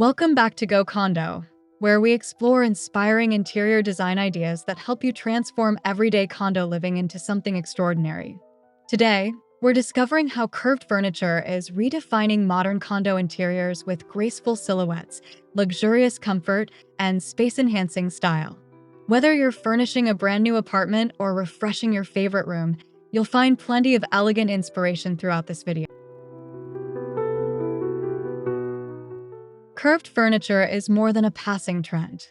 Welcome back to Condo, where we explore inspiring interior design ideas that help you transform everyday condo living into something extraordinary. Today, we're discovering how curved furniture is redefining modern condo interiors with graceful silhouettes, luxurious comfort, and space-enhancing style. Whether you're furnishing a brand new apartment or refreshing your favorite room, you'll find plenty of elegant inspiration throughout this video. Curved furniture is more than a passing trend.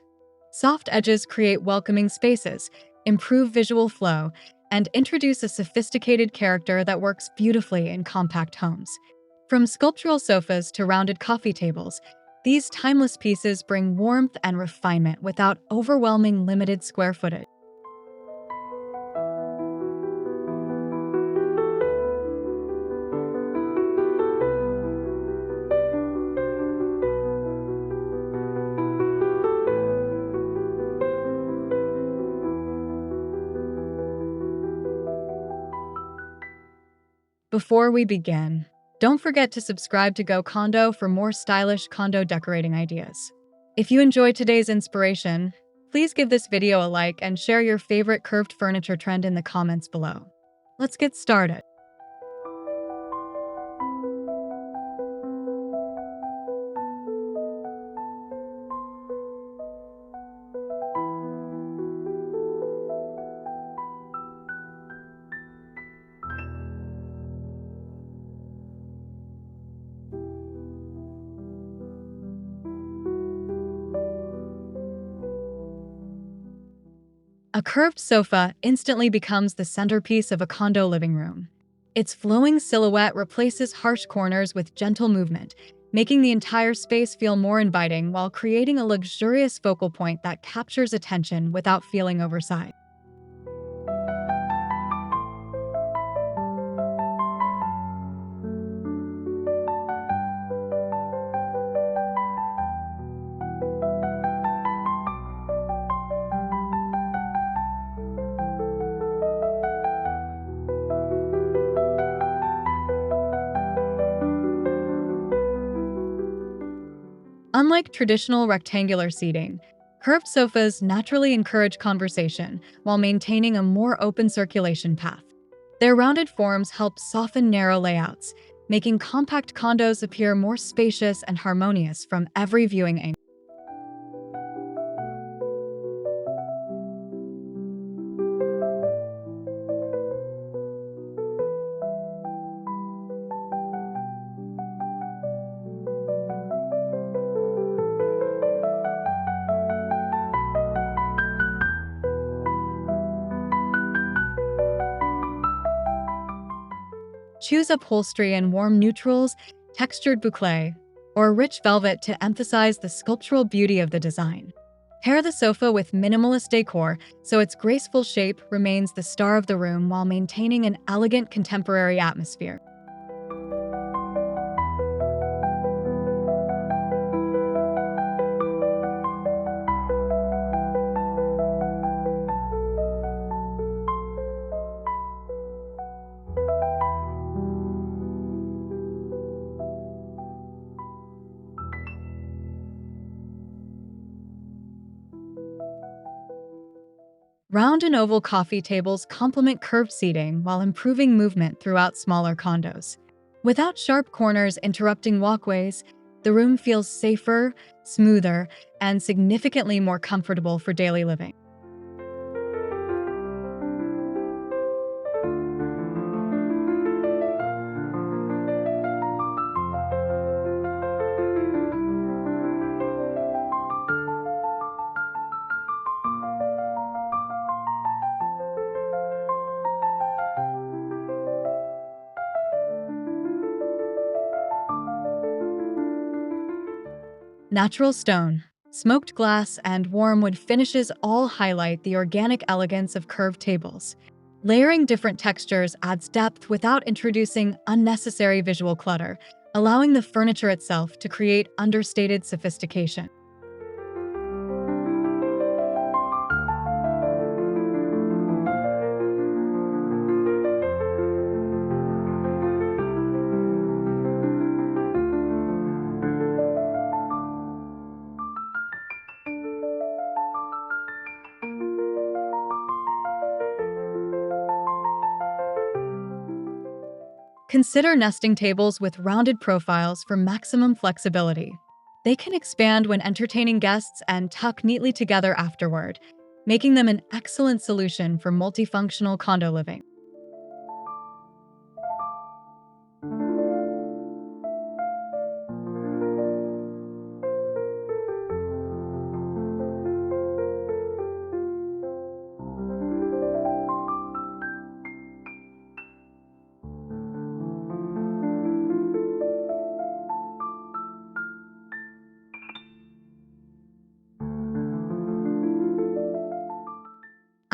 Soft edges create welcoming spaces, improve visual flow, and introduce a sophisticated character that works beautifully in compact homes. From sculptural sofas to rounded coffee tables, these timeless pieces bring warmth and refinement without overwhelming limited square footage. Before we begin, don't forget to subscribe to Condo for more stylish condo decorating ideas. If you enjoyed today's inspiration, please give this video a like and share your favorite curved furniture trend in the comments below. Let's get started. A curved sofa instantly becomes the centerpiece of a condo living room. Its flowing silhouette replaces harsh corners with gentle movement, making the entire space feel more inviting while creating a luxurious focal point that captures attention without feeling oversized. Unlike traditional rectangular seating, curved sofas naturally encourage conversation while maintaining a more open circulation path. Their rounded forms help soften narrow layouts, making compact condos appear more spacious and harmonious from every viewing angle. Choose upholstery in warm neutrals, textured boucle, or rich velvet to emphasize the sculptural beauty of the design. Pair the sofa with minimalist decor so its graceful shape remains the star of the room while maintaining an elegant contemporary atmosphere. Round and oval coffee tables complement curved seating while improving movement throughout smaller condos. Without sharp corners interrupting walkways, the room feels safer, smoother, and significantly more comfortable for daily living. Natural stone, smoked glass, and warm wood finishes all highlight the organic elegance of curved tables. Layering different textures adds depth without introducing unnecessary visual clutter, allowing the furniture itself to create understated sophistication. Consider nesting tables with rounded profiles for maximum flexibility. They can expand when entertaining guests and tuck neatly together afterward, making them an excellent solution for multifunctional condo living.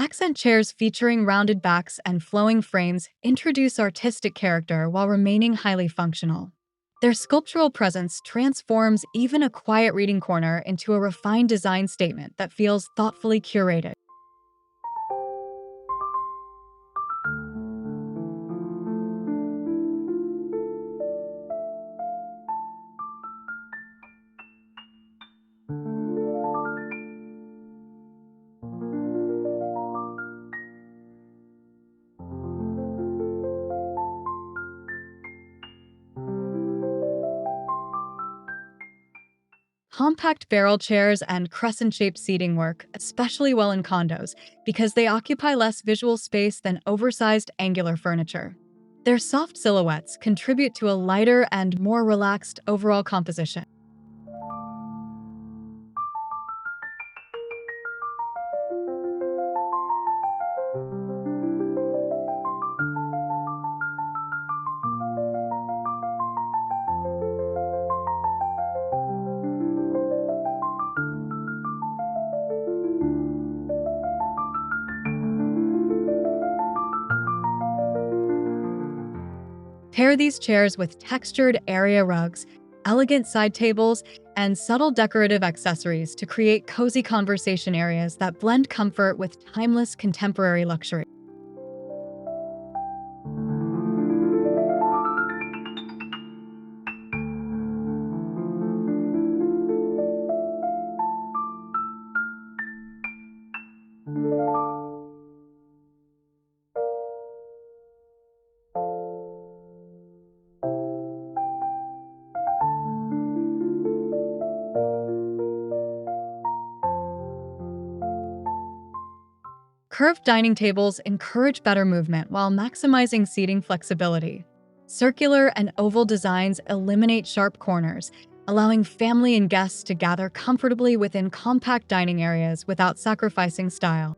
Accent chairs featuring rounded backs and flowing frames introduce artistic character while remaining highly functional. Their sculptural presence transforms even a quiet reading corner into a refined design statement that feels thoughtfully curated. Compact barrel chairs and crescent-shaped seating work especially well in condos because they occupy less visual space than oversized angular furniture. Their soft silhouettes contribute to a lighter and more relaxed overall composition. Pair these chairs with textured area rugs, elegant side tables, and subtle decorative accessories to create cozy conversation areas that blend comfort with timeless contemporary luxury. Curved dining tables encourage better movement while maximizing seating flexibility. Circular and oval designs eliminate sharp corners, allowing family and guests to gather comfortably within compact dining areas without sacrificing style.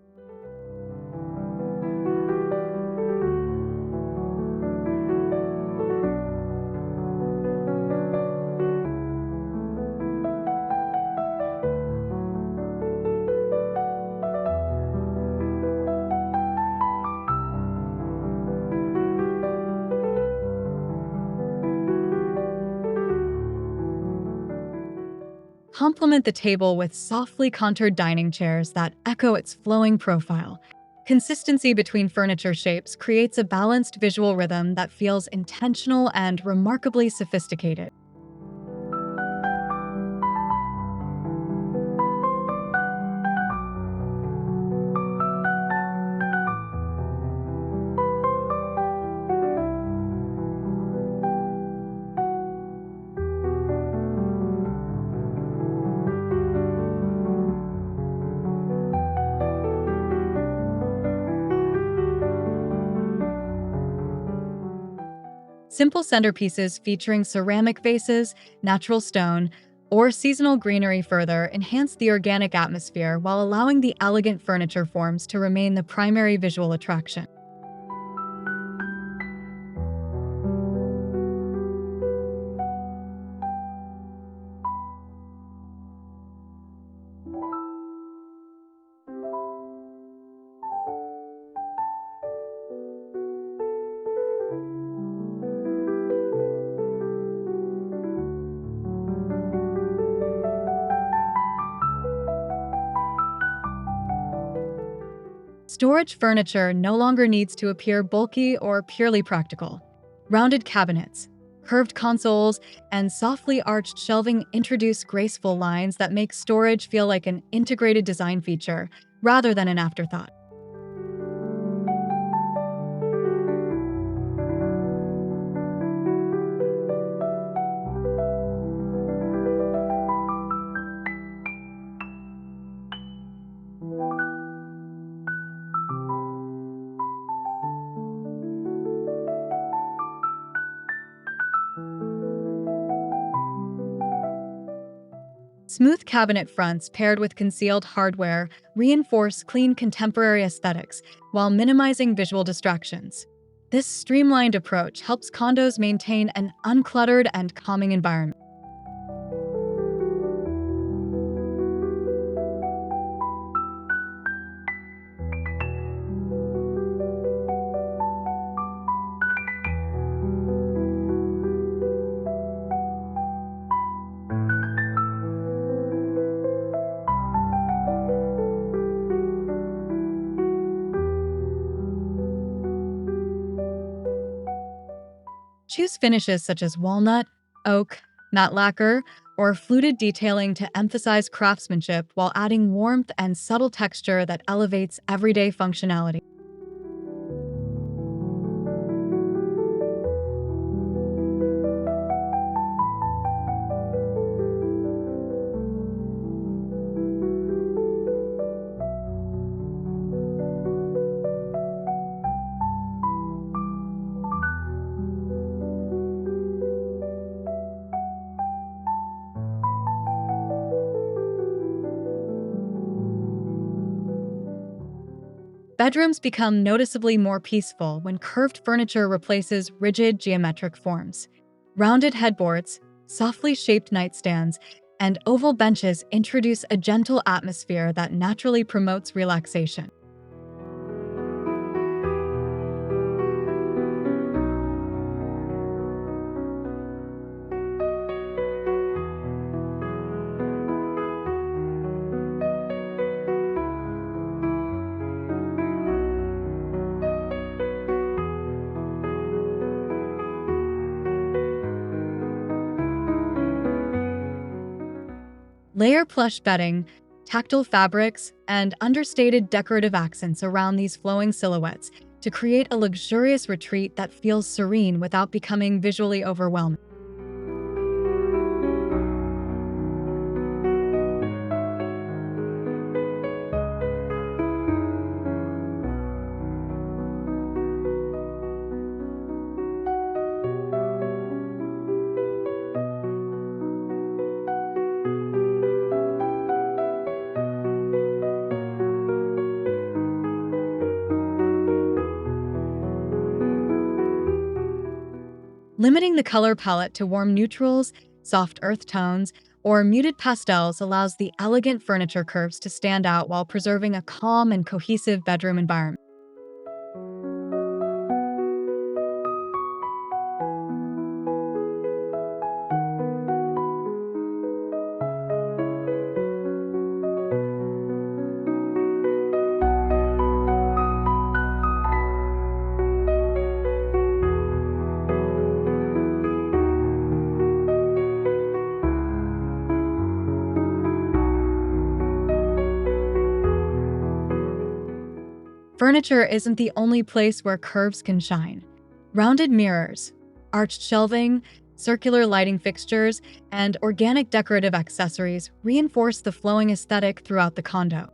Complement the table with softly contoured dining chairs that echo its flowing profile. Consistency between furniture shapes creates a balanced visual rhythm that feels intentional and remarkably sophisticated. Simple centerpieces featuring ceramic vases, natural stone, or seasonal greenery further enhance the organic atmosphere while allowing the elegant furniture forms to remain the primary visual attraction. Storage furniture no longer needs to appear bulky or purely practical. Rounded cabinets, curved consoles, and softly arched shelving introduce graceful lines that make storage feel like an integrated design feature rather than an afterthought. Smooth cabinet fronts paired with concealed hardware reinforce clean contemporary aesthetics while minimizing visual distractions. This streamlined approach helps condos maintain an uncluttered and calming environment. Choose finishes such as walnut, oak, matte lacquer, or fluted detailing to emphasize craftsmanship while adding warmth and subtle texture that elevates everyday functionality. Bedrooms become noticeably more peaceful when curved furniture replaces rigid geometric forms. Rounded headboards, softly shaped nightstands, and oval benches introduce a gentle atmosphere that naturally promotes relaxation. Layer plush bedding, tactile fabrics, and understated decorative accents around these flowing silhouettes to create a luxurious retreat that feels serene without becoming visually overwhelming. Limiting the color palette to warm neutrals, soft earth tones, or muted pastels allows the elegant furniture curves to stand out while preserving a calm and cohesive bedroom environment. Furniture isn't the only place where curves can shine. Rounded mirrors, arched shelving, circular lighting fixtures, and organic decorative accessories reinforce the flowing aesthetic throughout the condo.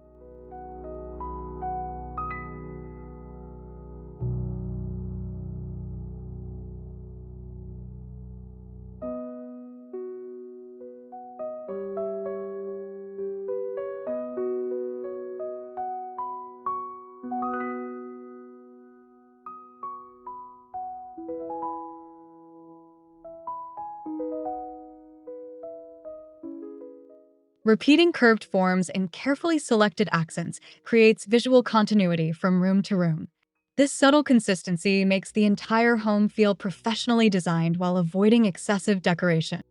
Repeating curved forms in carefully selected accents creates visual continuity from room to room. This subtle consistency makes the entire home feel professionally designed while avoiding excessive decoration.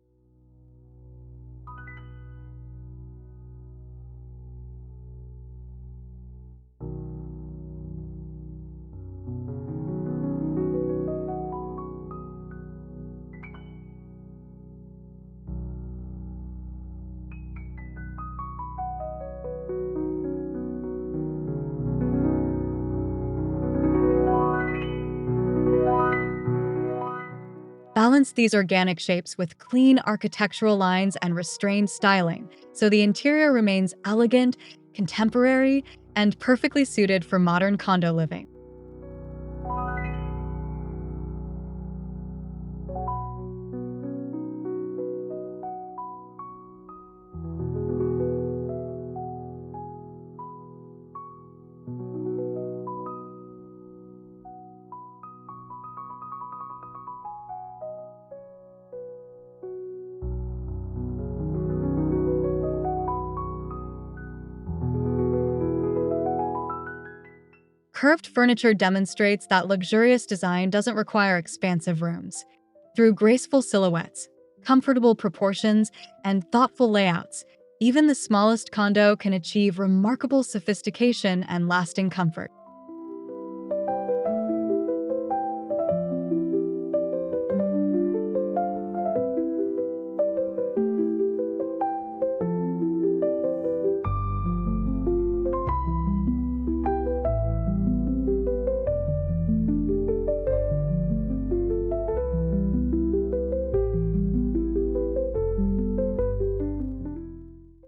Balance these organic shapes with clean architectural lines and restrained styling, so the interior remains elegant, contemporary, and perfectly suited for modern condo living. Curved furniture demonstrates that luxurious design doesn't require expansive rooms. Through graceful silhouettes, comfortable proportions, and thoughtful layouts, even the smallest condo can achieve remarkable sophistication and lasting comfort.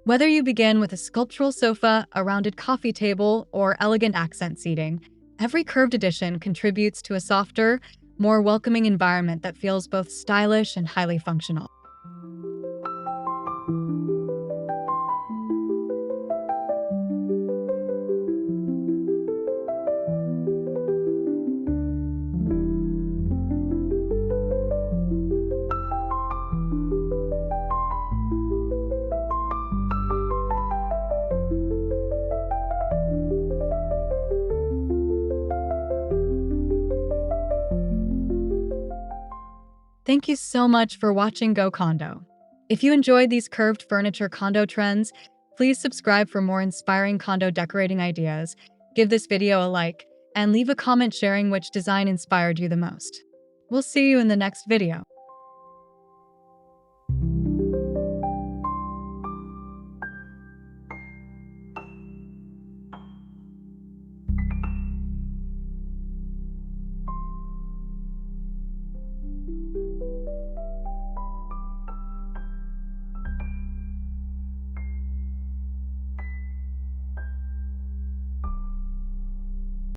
Whether you begin with a sculptural sofa, a rounded coffee table, or elegant accent seating, every curved addition contributes to a softer, more welcoming environment that feels both stylish and highly functional. Thank you so much for watching Go Condo. If you enjoyed these curved furniture condo trends, please subscribe for more inspiring condo decorating ideas, give this video a like, and leave a comment sharing which design inspired you the most. We'll see you in the next video.